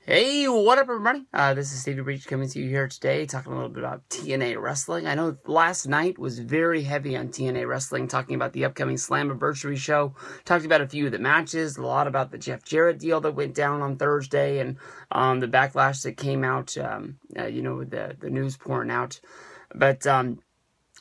Hey, what up, everybody? This is Stevie Breach coming to you here today, talking a little bit about TNA wrestling. I know last night was very heavy on TNA wrestling, talking about the upcoming Slammiversary show, talked about a few of the matches, a lot about the Jeff Jarrett deal that went down on Thursday, and the backlash that came out, with the news pouring out. But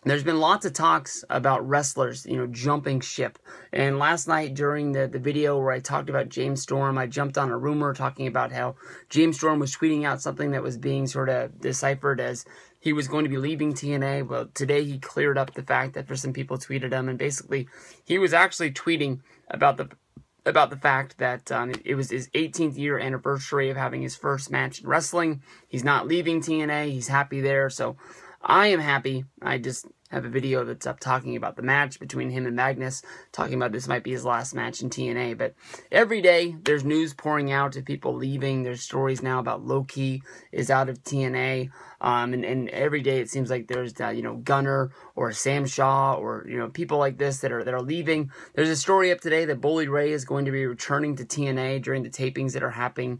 there's been lots of talks about wrestlers, jumping ship. And last night during the video where I talked about James Storm, I jumped on a rumor talking about how James Storm was tweeting out something that was being sort of deciphered as he was going to be leaving TNA. Well, today he cleared up the fact that some people tweeted him, and basically he was actually tweeting about the fact that it was his 18th year anniversary of having his first match in wrestling. He's not leaving TNA. He's happy there. So I am happy. I just have a video that's up talking about the match between him and Magnus, talking about this might be his last match in TNA. But every day there's news pouring out of people leaving. There's stories now about Loki is out of TNA. And every day it seems like there's Gunner or Sam Shaw or people like this that are leaving. There's a story up today that Bully Ray is going to be returning to TNA during the tapings that are happening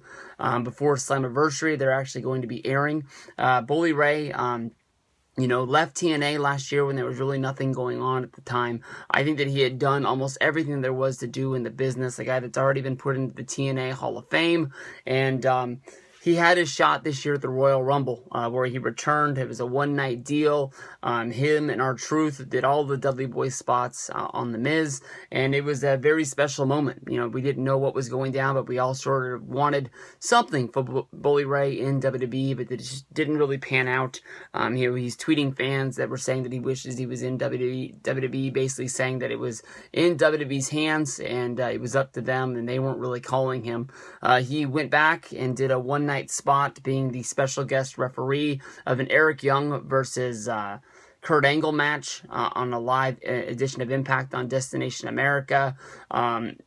before Slammiversary. They're actually going to be airing. Bully Ray left TNA last year when there was really nothing going on at the time. I think that he had done almost everything there was to do in the business. A guy that's already been put into the TNA Hall of Fame, and he had his shot this year at the Royal Rumble, where he returned. It was a one-night deal. Him and R-Truth did all the Dudley Boy spots on The Miz, and it was a very special moment. We didn't know what was going down, but we all sort of wanted something for Bully Ray in WWE, but it just didn't really pan out. He's tweeting fans that were saying that he wishes he was in WWE, basically saying that it was in WWE's hands, and it was up to them, and they weren't really calling him. He went back and did a one-night spot being the special guest referee of an Eric Young versus Kurt Angle match on a live edition of Impact on Destination America.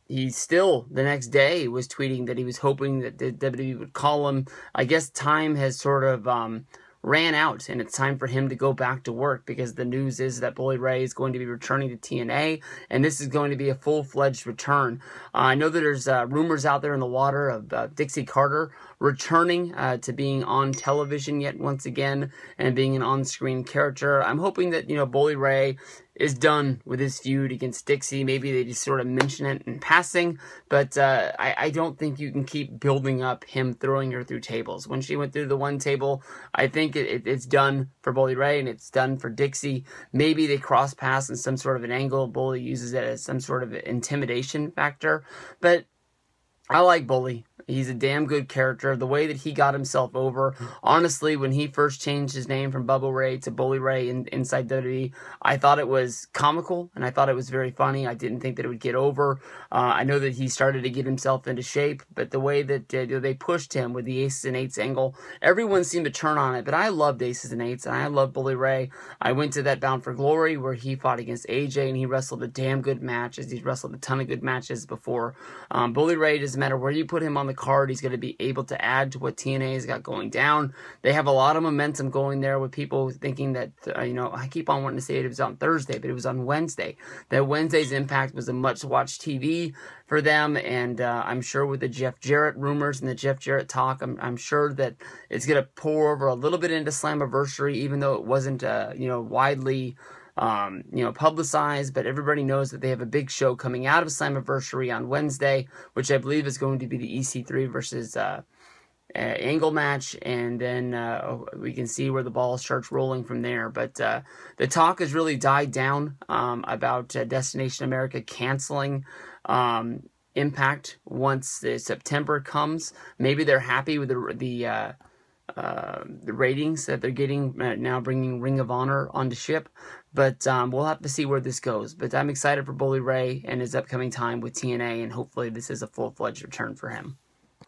He still, the next day, was tweeting that he was hoping that the WWE would call him. I guess time has sort of ran out, and it's time for him to go back to work, because the news is that Bully Ray is going to be returning to TNA, and this is going to be a full-fledged return. I know that there's rumors out there in the water of Dixie Carter returning to being on television yet once again and being an on-screen character. I'm hoping that Bully Ray is done with his feud against Dixie. Maybe they just sort of mention it in passing, but I don't think you can keep building up him throwing her through tables. When she went through the one table, I think it's done for Bully Ray, and it's done for Dixie. Maybe they cross paths in some sort of an angle. Bully uses it as some sort of intimidation factor, but I like Bully. He's a damn good character. The way that he got himself over, honestly, when he first changed his name from Bubba Ray to Bully Ray inside WWE, I thought it was comical, and I thought it was very funny. I didn't think that it would get over. I know that he started to get himself into shape, but the way that they pushed him with the Aces and Eights angle, everyone seemed to turn on it, but I loved Aces and Eights, and I loved Bully Ray. I went to that Bound for Glory where he fought against AJ, and he wrestled a damn good match, as he's wrestled a ton of good matches before. Bully Ray, doesn't matter where you put him on the card, he's going to be able to add to what TNA has got going down. They have a lot of momentum going there, with people thinking that, I keep on wanting to say it was on Thursday, but it was on Wednesday. That Wednesday's Impact was a much-watched TV for them, and I'm sure with the Jeff Jarrett rumors and the Jeff Jarrett talk, I'm sure that it's going to pour over a little bit into Slammiversary, even though it wasn't, widely publicized, but everybody knows that they have a big show coming out of Slammiversary on Wednesday, which I believe is going to be the EC3 versus Angle match, and then we can see where the ball starts rolling from there. But the talk has really died down about Destination America canceling Impact once September comes. Maybe they're happy with the ratings that they're getting now, bringing Ring of Honor onto ship, but we'll have to see where this goes. But I'm excited for Bully Ray and his upcoming time with TNA, and hopefully this is a full-fledged return for him.